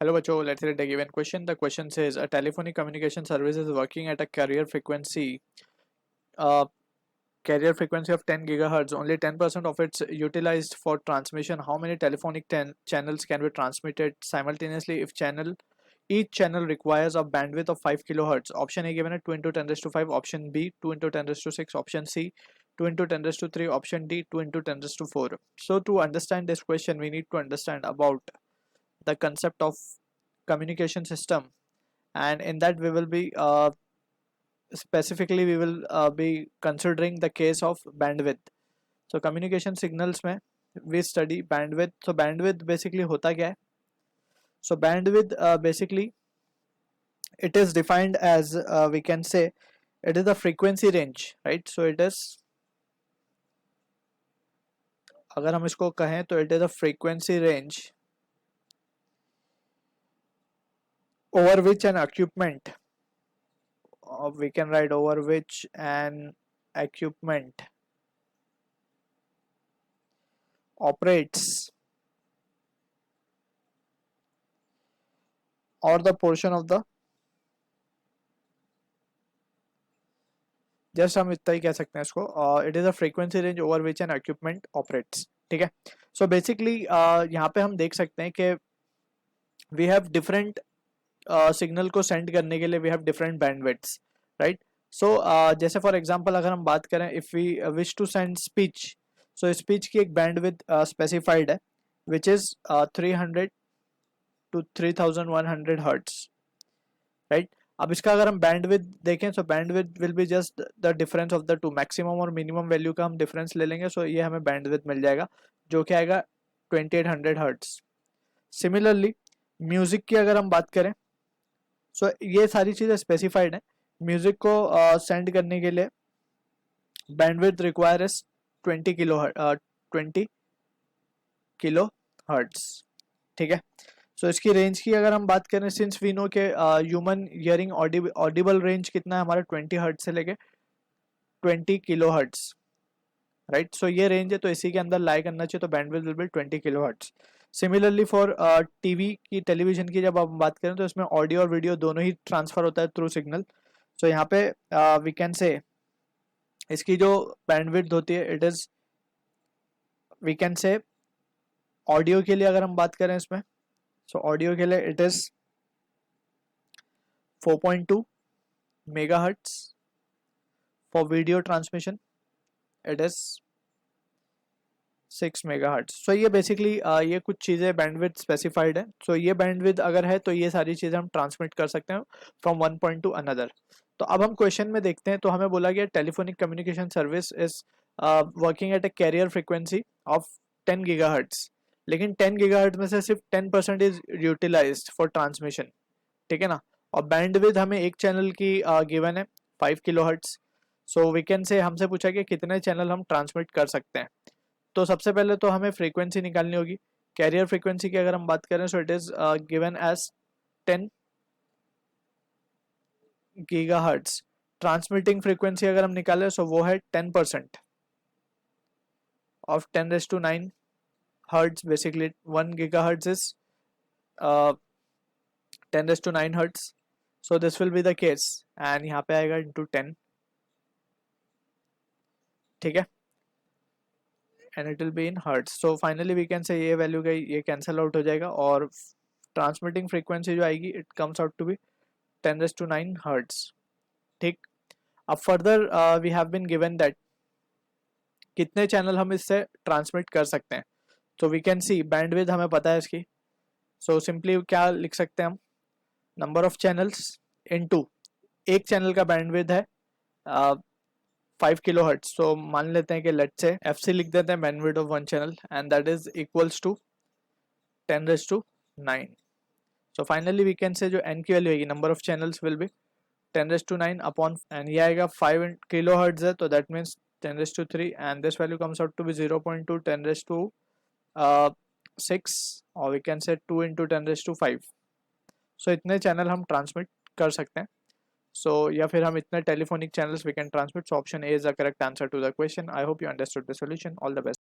Hello बच्चों, let's read a given question. The question says a telephonic communication service is working at a uh, carrier frequency of 10 gigahertz. Only 10% of it's utilized for transmission. How many telephonic channels can be transmitted simultaneously if each channel requires a bandwidth of 5 kilohertz? Option A given at 2 into 10 raised to 5. Option B 2 into 10 raised to 6. Option C 2 into 10 raised to 3. Option D 2 into 10 raised to 4. So to understand this question, we need to understand about the concept of communication system, and in that we will be specifically we will be considering the case of bandwidth. So communication signals में we study bandwidth. So bandwidth basically होता क्या है? So bandwidth basically it is defined as we can say it is the frequency range, right? So it is, अगर हम इसको कहें तो it is a frequency range over which an equipment, we can write over which an equipment operates, or the portion of the, just हम इतना ही कह सकते हैं इसको, it is a frequency range over which N equipment operates. ठीक है. So basically यहाँ पे हम देख सकते हैं कि वी हैव डिफरेंट सिग्नल को सेंड करने के लिए we have different bandwidths, right. So जैसे फॉर एग्जांपल अगर हम बात करें if we wish to send speech, so speech की एक बैंडविड्थ स्पेसिफाइड है which is 300 to 3100 hertz, right. अब इसका अगर हम बैंडविड्थ देखें तो bandwidth will be just the difference of the two, maximum और मिनिमम वैल्यू का हम डिफरेंस ले लेंगे. सो ये हमें बैंडविड्थ मिल जाएगा जो कि आएगा 2800 हर्ट्स. सिमिलरली म्यूजिक की अगर हम बात करें, सो ये सारी चीज़ें स्पेसिफाइड हैं. म्यूजिक को सेंड करने के लिए bandwidth require is 20 kilo hertz. ठीक है. सो इसकी रेंज की अगर हम बात करें, सिंस वी नो के ह्यूमन हियरिंग ऑडिबल रेंज कितना है हमारा 20 हर्ट्स से लेके 20 किलो हर्ट्स, राइट. सो ये रेंज है तो इसी के अंदर लाई करना चाहिए, तो bandwidth will be 20 kilo hertz. Similarly for TV की, टेलीविजन की जब हम बात करें तो इसमें ऑडियो और वीडियो दोनों ही ट्रांसफर होता है थ्रू सिग्नल. सो यहाँ पे वी कैन से इसकी जो बैंडविड्थ होती है it is, we can say audio के लिए अगर हम बात करें इसमें, सो ऑडियो के लिए it is 4.2 megahertz. For video transmission it is 6 megahertz. So ये बेसिकली ये कुछ चीज़ें बैंडविड्थ स्पेसिफाइड है. सो ये बैंडविड्थ अगर है तो ये सारी चीज़ें हम ट्रांसमिट कर सकते हैं from one point two another. तो अब हम क्वेश्चन में देखते हैं. तो हमें बोला गया telephonic communication service is working at a carrier frequency of 10 gigahertz, लेकिन 10 गीगाहर्ट्ज में से सिर्फ 10% इज यूटिलाइज्ड फॉर ट्रांसमिशन. ठीक है ना. और बैंडविड्थ हमें एक चैनल की गिवन है 5 किलोहर्ट्ज. सो वी कैन से हमसे पूछा कि कितने चैनल हम ट्रांसमिट कर सकते हैं. तो सबसे पहले तो हमें फ्रीक्वेंसी निकालनी होगी. कैरियर फ्रीक्वेंसी की अगर हम बात करें so it is given as 10 gigahertz. Transmitting frequency अगर हम निकालें सो वो है 10% of 10⁻⁹ hertz. Basically 1 gigahertz is 10⁻⁹ hertz. So this will be the case and यहाँ पे आएगा into 10. ठीक है. and it will be in hertz. So finally we can say ये वैल्यू का ये कैंसिल आउट हो जाएगा और ट्रांसमिटिंग फ्रीक्वेंसी जो आएगी it comes out to be 10⁻⁹ hertz. ठीक. अब further we have been given that कितने चैनल हम इससे ट्रांसमिट कर सकते हैं. तो वी कैन सी बैंडविड्थ हमें पता है इसकी. सो सिंपली क्या लिख सकते हैं हम, नंबर ऑफ चैनल्स इनटू एक चैनल का बैंडविड्थ है 5 किलो हर्ट्ज. सो मान लेते हैं कि लेट से FC लिख देते हैं bandwidth of one channel and that is equals to 10⁻⁹. So finally we can say जो n की वैल्यू आएगी, number of channels will be 10⁻⁹ upon, and ये आएगा 5 किलो हर्ट्ज है तो that means 10⁻�3 and this value comes out to be 0.2 10⁻⁶, और we can से 2 into 10⁻⁵. सो इतने चैनल हम ट्रांसमिट कर सकते हैं. सो या फिर हम इतने telephonic channels we can transmit. So option A is the correct answer to the question. I hope you understood the solution. All the best.